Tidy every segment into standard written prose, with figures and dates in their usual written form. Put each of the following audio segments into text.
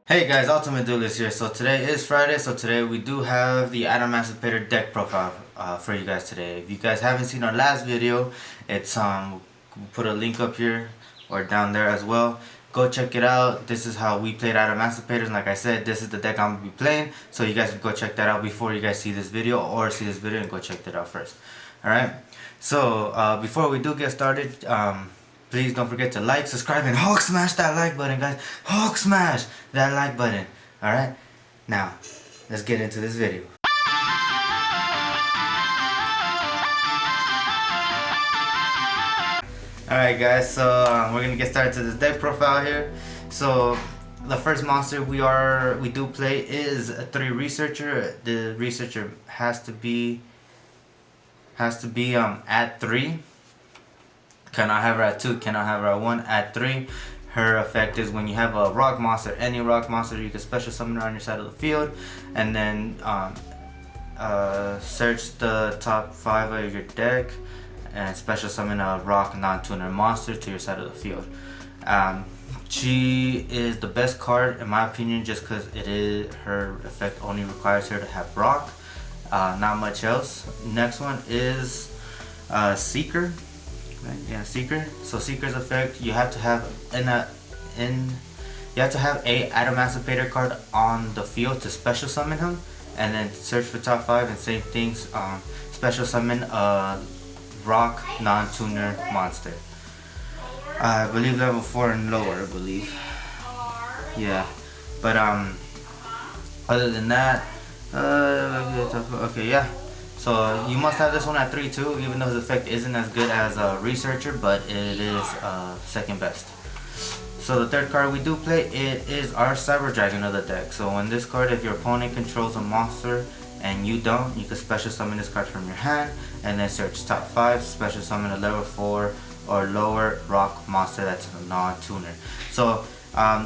Hey guys, Ultimate Duelist here. So today is Friday, so today we do have the Adamancipator deck profile for you guys today. If you guys haven't seen our last video, it's we'll put a link up here or down there as well. Go check it out. This is how we played Adamancipators, and like I said, this is the deck I'm gonna be playing. So you guys can go check that out before you guys see this video, or see this video and go check that out first. Alright? So before we do get started, please don't forget to like, subscribe, and Hulk smash that like button, guys. Hulk smash that like button. Alright? Now, let's get into this video. Alright guys, so we're gonna get started to this deck profile here. So the first monster we do play is a 3 researcher. The researcher has to be at 3. Cannot have her at 2, cannot have her at 1, at 3. Her effect is when you have a rock monster, any rock monster, you can special summon her on your side of the field, and then search the top 5 of your deck and special summon a rock non-tuner monster to your side of the field. She is the best card in my opinion, just because her effect only requires her to have rock, not much else. Next one is Seeker. Yeah, Seeker. So Seeker's effect, you have to have a Adamancipator card on the field to special summon him, and then search for top 5, and same things, special summon a rock non-tuner monster. I believe level 4 and lower, I believe. Yeah, but other than that, okay, yeah. So you must have this one at 3 too, even though his effect isn't as good as a researcher, but it is second best. So the third card we do play, it is our Cyber Dragon of the deck. So on this card, if your opponent controls a monster and you don't, you can special summon this card from your hand, and then search top 5, special summon a level 4 or lower rock monster that's a non-tuner. So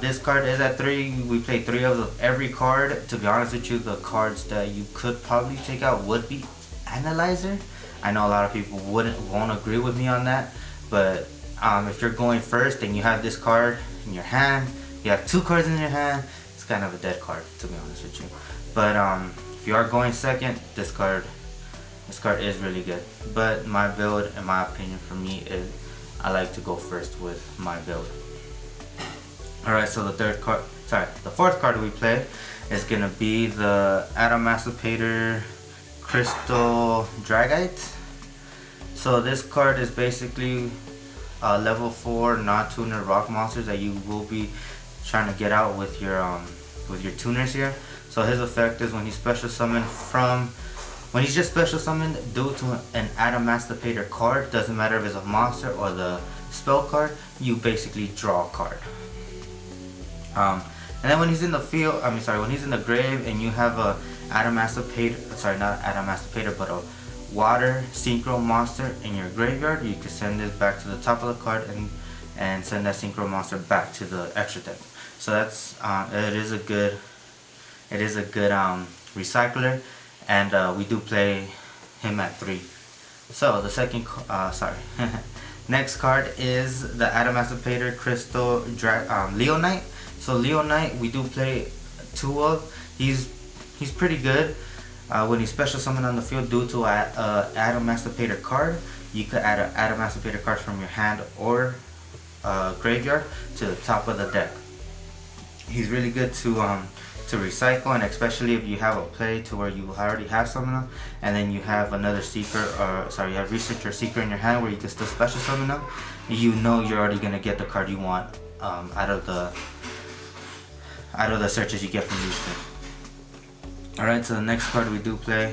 this card is at 3. We play 3 of every card. To be honest with you, the cards that you could probably take out would be Analyzer. I know a lot of people won't agree with me on that, but if you're going first and you have this card in your hand, you have 2 cards in your hand, it's kind of a dead card, to be honest with you. But if you are going second, this card is really good. But my build, in my opinion, for me, is I like to go first with my build. Alright, so the fourth card we play is gonna be the Adamancipator Crystal Dragite. So this card is basically level 4 non-tuner rock monsters that you will be trying to get out with your tuners here. So his effect is when he's just special summoned due to an Adamancipator card, doesn't matter if it's a monster or the spell card, you basically draw a card. And then when he's in the field, when he's in the grave and you have a but a water synchro monster in your graveyard, you can send this back to the top of the card and send that synchro monster back to the extra deck. So that's it is a good recycler, and we do play him at 3. So the second next card is the Adamancipator Crystal Leonite. So Leonite we do play 2 of. He's pretty good. When you special summon on the field due to an Adamancipator card, you could add an Adamancipator card from your hand or graveyard to the top of the deck. He's really good to recycle, and especially if you have a play to where you already have summon them, and then you have another Seeker, you have Researcher Seeker in your hand where you can still special summon them. You know you're already gonna get the card you want out of the searches you get from these 2. Alright, so the next card we do play,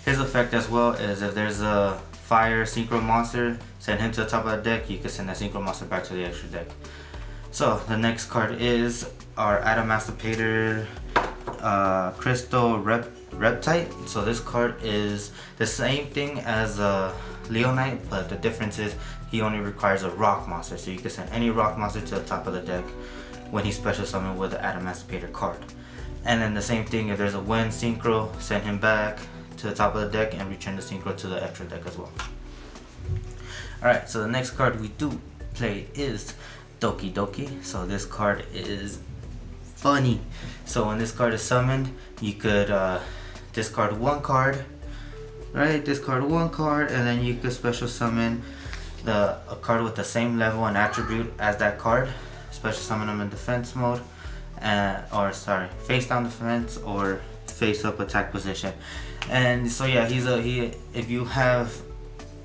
his effect as well is if there's a fire synchro monster, send him to the top of the deck, you can send that synchro monster back to the extra deck. So the next card is our Adamancipator Crystal Reptite. So this card is the same thing as Leonite, but the difference is he only requires a rock monster, so you can send any rock monster to the top of the deck when he's special summoned with the Adamancipator card. And then the same thing, if there's a wind synchro, send him back to the top of the deck and return the synchro to the extra deck as well. Alright, so the next card we do play is Doki Doki. So this card is funny. So when this card is summoned, you could discard one card, right? Discard one card, and then you could special summon a card with the same level and attribute as that card. Special summon them in defense mode, or sorry, face down defense or face up attack position. And so yeah, if you have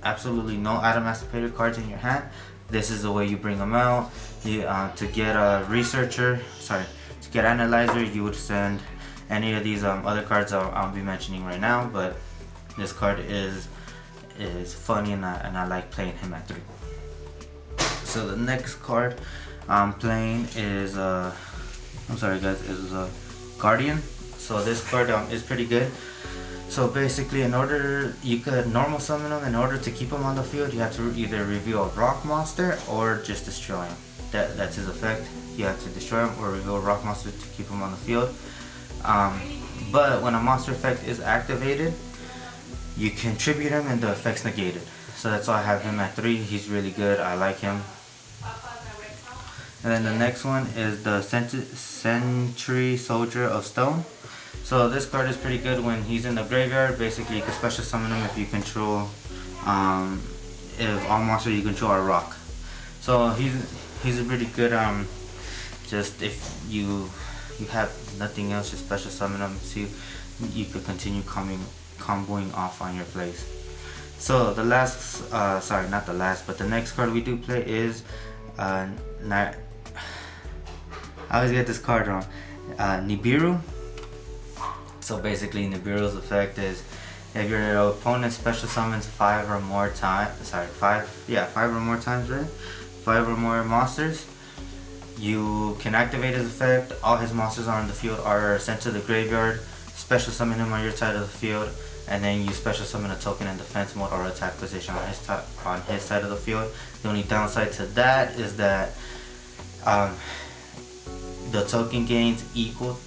absolutely no Adamancipator cards in your hand, this is the way you bring them out. To get a researcher, to get analyzer, you would send any of these other cards I'll be mentioning right now, but this card is funny, and I like playing him at 3. So the next card I'm playing is Guardian. So this card is pretty good. So basically, you could normal summon him. In order to keep him on the field, you have to either reveal a rock monster or just destroy him. That's his effect. You have to destroy him or reveal a rock monster to keep him on the field. But when a monster effect is activated, you can tribute him and the effect's negated. So that's why I have him at 3. He's really good. I like him. And then the next one is the Sentry Soldier of Stone. So this card is pretty good when he's in the graveyard. Basically, you can special summon him if you control, if all monsters you control are rock. So he's a pretty good, just if you have nothing else, just special summon him. See, you could continue comboing off on your plays. So the last, not the last, but the next card we do play is, I always get this card wrong, Nibiru. So basically, Nibiru's effect is if your opponent special summons 5 or more times, 5 or more times, right? 5 or more monsters, you can activate his effect. All his monsters on the field are sent to the graveyard. Special summon him on your side of the field, and then you special summon a token in defense mode or attack position on his side of the field. The only downside to that is that the token gains equal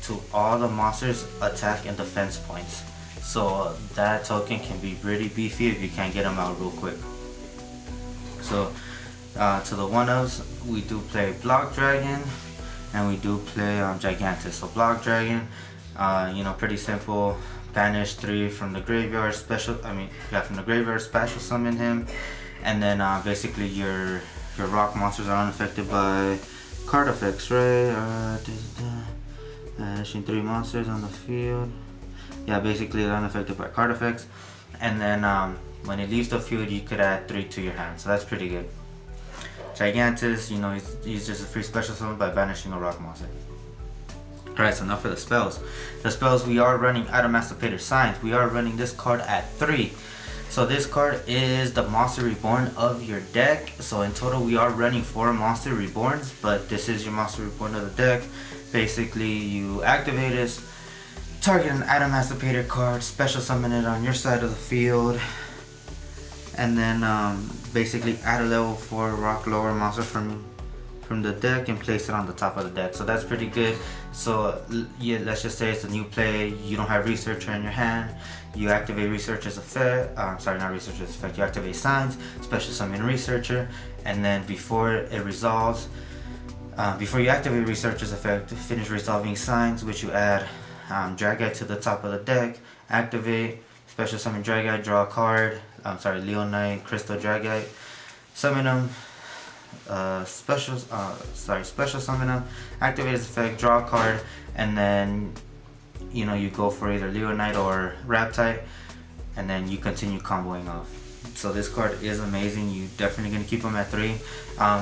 to all the monsters' attack and defense points. So that token can be pretty beefy if you can't get them out real quick. So to the one-ofs, we do play Block Dragon and we do play Gigantus. So Block Dragon, pretty simple. Banish 3 from the graveyard, from the graveyard, special summon him, and then basically your rock monsters are unaffected by card effects, right? Banishing 3 monsters on the field. Yeah, basically they're unaffected by card effects. And then when it leaves the field, you could add 3 to your hand. So that's pretty good. Gigantus, he's just a free special summon by banishing a rock monster. Alright, so now for the spells. The spells, we are running Adamancipator Signs. We are running this card at 3. So this card is the Monster Reborn of your deck. So in total, we are running 4 Monster Reborns, but this is your Monster Reborn of the deck. Basically, you activate this, target an Adamancipator card, special summon it on your side of the field, and then basically add a level 4 rock lower monster from the deck and place it on the top of the deck. So that's pretty good. So yeah, let's just say it's a new play, you don't have Researcher in your hand, you activate Researcher's effect, not Researcher's effect, you activate Signs, special summon Researcher, and then before it resolves, before you activate Researcher's effect, finish resolving Signs, which you add Dragite to the top of the deck, activate, special summon Dragite, draw a card, Leonite, Crystal Dragite, summon them, special summon them, activate his effect, draw a card, and then you go for either Leonite or Raptite, and then you continue comboing off. So this card is amazing. You definitely gonna keep them at 3.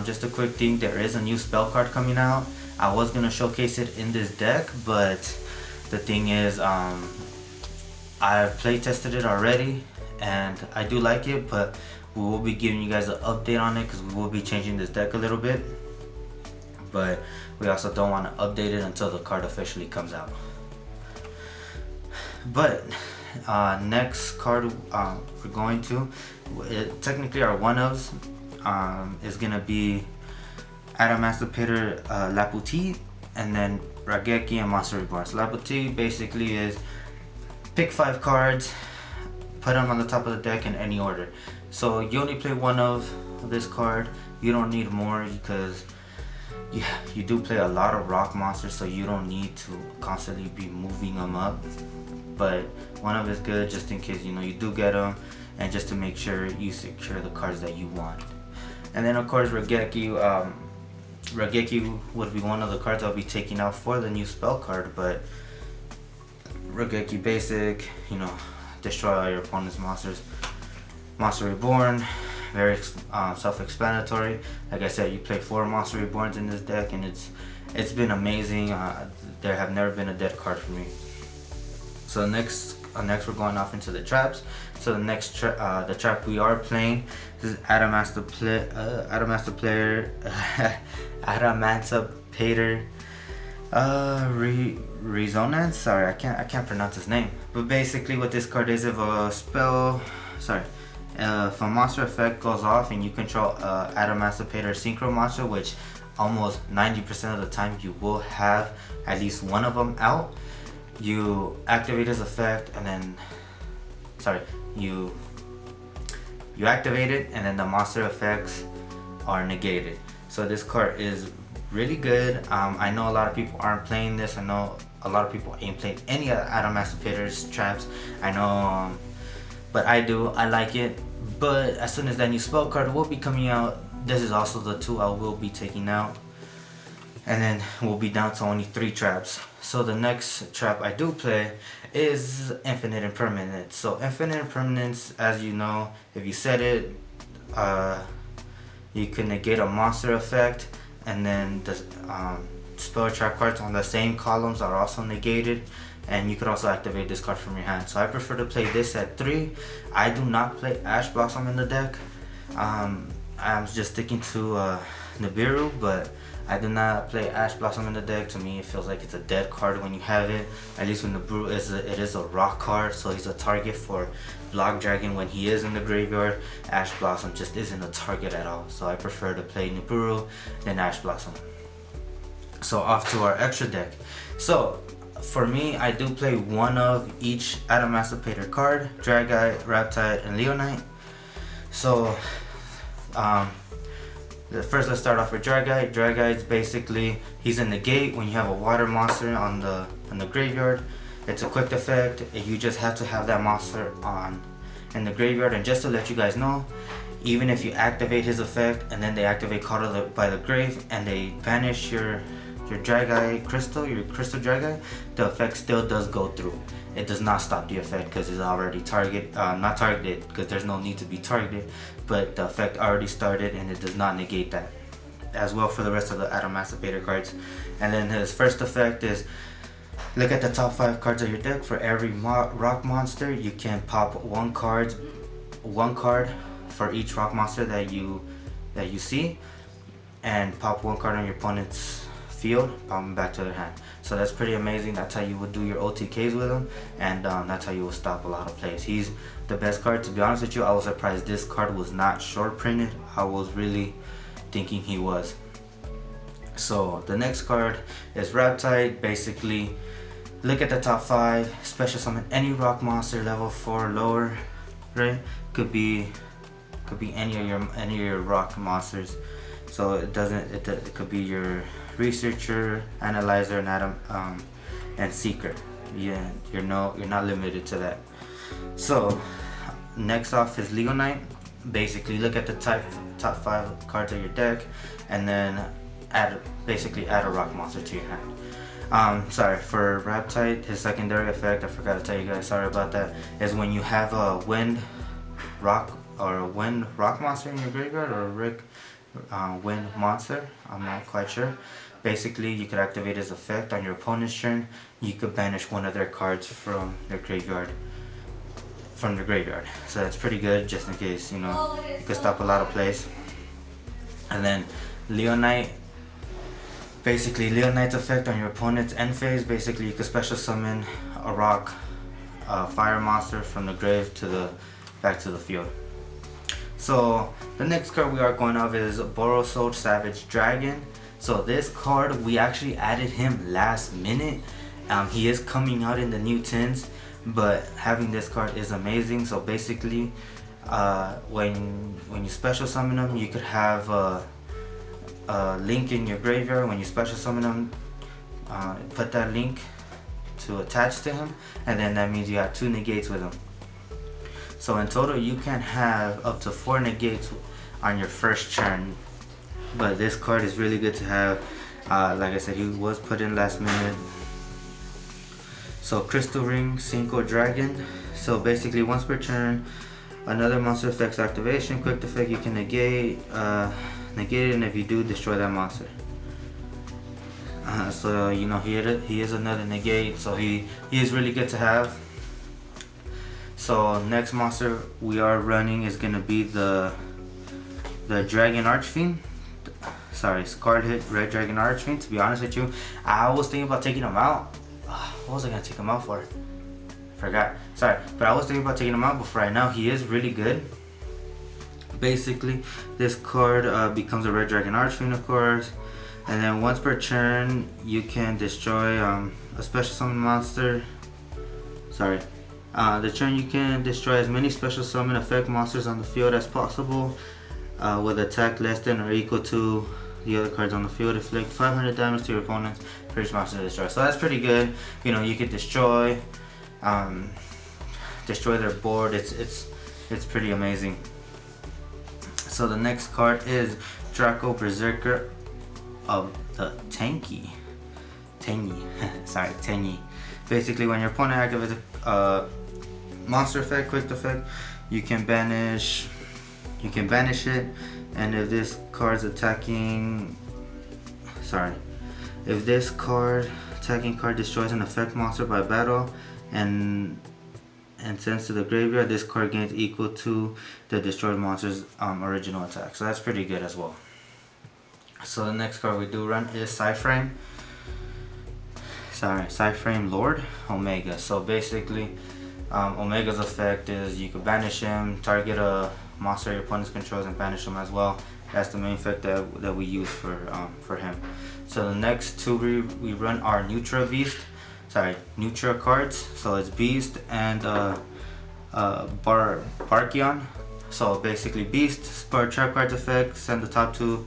Just a quick thing, there is a new spell card coming out. I was gonna showcase it in this deck, but the thing is, I've play tested it already and I do like it, but we will be giving you guys an update on it because we will be changing this deck a little bit, but we also don't want to update it until the card officially comes out. But next card we're going to, technically our one-ofs, is gonna be Adamancipator, Laputi, and then Rageki and Monster Reborn. So Laputi basically is pick 5 cards, put them on the top of the deck in any order. So you only play one of this card. You don't need more because you do play a lot of rock monsters, so you don't need to constantly be moving them up. But one of it's good just in case you do get them, and just to make sure you secure the cards that you want. And then of course Regeki would be one of the cards I'll be taking out for the new spell card. But Regeki basic, destroy all your opponent's monsters. Monster Reborn, very self-explanatory. Like I said, you play 4 Monster Reborns in this deck, and it's been amazing. There have never been a dead card for me. So next we're going off into the traps. So the next the trap we are playing, this is Adamancipator, Resonance. Sorry, I can't pronounce his name. But basically, what this card is, if a monster effect goes off and you control Adamancipator Synchro monster, which almost 90% of the time you will have at least one of them out, you activate his effect, and then you activate it, and then the monster effects are negated. So this card is really good. I know a lot of people aren't playing this. I know a lot of people ain't played any of Adamancipator's traps. I know, but I do. I like it. But as soon as that new spell card will be coming out, this is also the 2 I will be taking out, and then we'll be down to only 3 traps. So the next trap I do play is Infinite Impermanence. So Infinite Impermanence, as you know, if you set it, you can negate a monster effect, and then the spell trap cards on the same columns are also negated, and you could also activate this card from your hand. So I prefer to play this at 3. I do not play Ash Blossom in the deck. I'm just sticking to Nibiru, but I do not play Ash Blossom in the deck. To me, it feels like it's a dead card when you have it. At least when Nibiru it is a rock card, so he's a target for Block Dragon when he is in the graveyard. Ash Blossom just isn't a target at all. So I prefer to play Nibiru than Ash Blossom. So off to our extra deck. So for me, I do play one of each Adamancipator card: Dragite, Riptide, and Leonite. So first, let's start off with Dragite. Dragite's basically, he's in the gate when you have a water monster on the graveyard. It's a quick effect. You just have to have that monster in the graveyard. And just to let you guys know, even if you activate his effect and then they activate Caught by the Grave and they banish your Dragite crystal, your crystal Dragite, the effect still does go through. It does not stop the effect because it's already not targeted, because there's no need to be targeted, but the effect already started and it does not negate that. As well for the rest of the Adamancipator cards. And then his first effect is, look at the top 5 cards of your deck. For every rock monster, you can pop one card for each rock monster that you see, and pop one card on your opponent's field, pop them back to their hand. So that's pretty amazing. That's how you would do your OTKs with him, and that's how you will stop a lot of plays. He's the best card. To be honest with you, I was surprised this card was not short printed. I was really thinking he was. So the next card is Riptide. Basically, look at the top 5, special summon any rock monster level 4 or lower, right? Could be any of your rock monsters. So it could be your Researcher, Analyzer, and Seeker. Yeah, you're not limited to that. So next off is Leonite. Basically, look at the top 5 cards of your deck, and then add a rock monster to your hand. Sorry, for Riptide, his secondary effect, I forgot to tell you guys, sorry about that, is when you have a wind rock monster in your graveyard, or a wind monster, I'm not quite sure. Basically, you could activate his effect on your opponent's turn. You could banish one of their cards from their graveyard. So that's pretty good, just in case, you could stop a lot of plays. And then Leonite. Basically, Leonite's effect on your opponent's end phase. Basically, you could special summon a rock, fire monster from the grave back to the field. So the next card we are going off is Borosold Savage Dragon. So this card, we actually added him last minute. He is coming out in the new tins, but having this card is amazing. So basically, when you special summon him, you could have link in your graveyard. When you special summon him, put that link to attach to him, and then that means you have 2 negates with him. So in total you can have up to 4 negates on your first turn. But this card is really good to have. Like I said, he was put in last minute. So Crystal Ring, Cinco Dragon. So basically once per turn, another monster effect's activation, quick effect, you can negate it, and if you do, destroy that monster. So you know he is another negate, so he is really good to have. So next monster we are running is gonna be the Dragon Archfiend. Sorry, Scarred Hit Red Dragon Archfiend. To be honest with you, I was thinking about taking him out. What was I gonna take him out for? Forgot. Sorry, but I was thinking about taking him out, but for right now he is really good. Basically, this card becomes a Red Dragon Archfiend, of course, and then once per turn you can destroy a special summon monster. Sorry. The turn you can destroy as many special summon effect monsters on the field as possible with attack less than or equal to the other cards on the field. Inflict 500 damage to your opponents for each monster to destroy. So that's pretty good. You know, you could destroy their board. It's pretty amazing. So the next card is Draco Berserker of the Tangy. Tangy. Basically, when your opponent activates a monster effect, quick effect, you can banish it, and if this card's attacking if this attacking card destroys an effect monster by battle and sends to the graveyard, this card gains equal to the destroyed monster's original attack. So that's pretty good as well. So the next card we do run is Psyframe Lord Omega. So basically, Omega's effect is you can banish him, target a monster your opponent controls, and banish him as well. That's the main effect that we use for him. So the next 2 we run are neutral cards. So it's Beast and Barkion. So basically, Beast, spur trap cards effect, send the top 2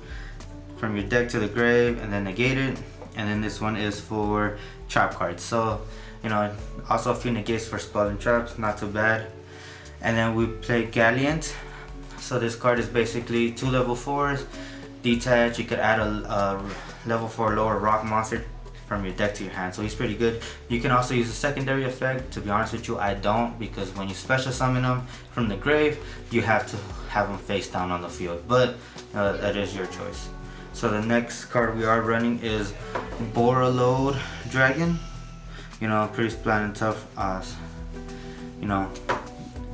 from your deck to the grave and then negate it. And then this one is for trap cards. So you know, also a few negates for spell and traps, not too bad. And then we play Gallant. So this card is basically 2 level 4s. Detach, you could add a level 4 lower rock monster from your deck to your hand. So he's pretty good. You can also use a secondary effect. To be honest with you, I don't, because when you special summon him from the grave, you have to have him face down on the field. But that is your choice. So the next card we are running is Borreload Dragon. You know, pretty splat and tough. You know,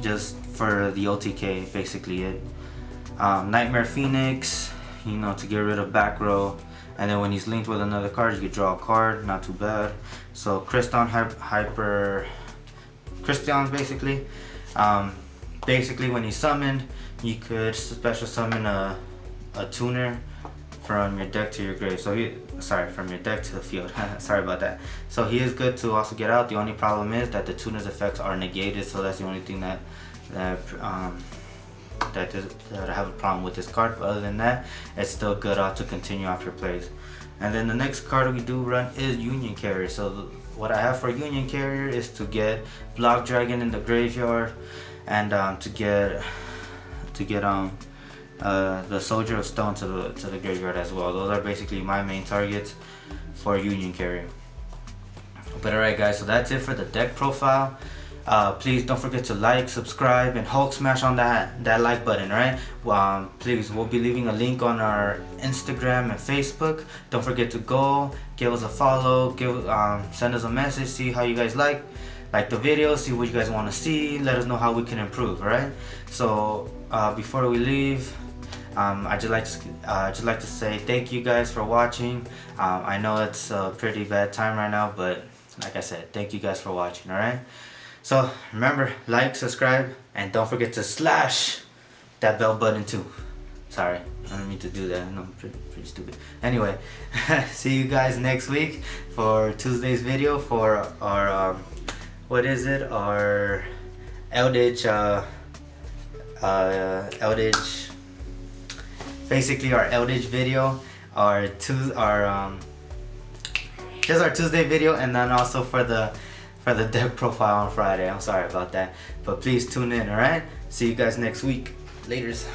just for the OTK, basically it. Nightmare Phoenix, you know, to get rid of back row. And then when he's linked with another card, you can draw a card, not too bad. So Crystal basically. Basically when he's summoned, you could special summon a tuner from your deck to your grave. So from your deck to the field. Sorry about that. So he is good to also get out. The only problem is that the tuner's effects are negated, so that's the only thing that I have a problem with this card. But other than that, it's still good to continue off your plays. And then the next card we do run is Union Carrier. So what I have for Union Carrier is to get Block Dragon in the graveyard, and to get the Soldier of Stone to the graveyard as well. Those are basically my main targets for Union Carrier. But alright guys, so that's it for the deck profile. Please don't forget to like, subscribe, and Hulk smash on that like button, right? Please, we'll be leaving a link on our Instagram and Facebook. Don't forget to go give us a follow, send us a message, see how you guys like the video, see what you guys want to see, let us know how we can improve. Alright, so before we leave, I'd just like to say thank you guys for watching. I know it's a pretty bad time right now, but like I said, thank you guys for watching. Alright, so remember, like, subscribe, and don't forget to slash that bell button too. Sorry, I don't mean to do that. No, pretty stupid. Anyway, see you guys next week for Tuesday's video for our our Eldritch basically our Eldritch video. just our Tuesday video, and then also for the deck profile on Friday. I'm sorry about that, but please tune in. All right, see you guys next week. Laters.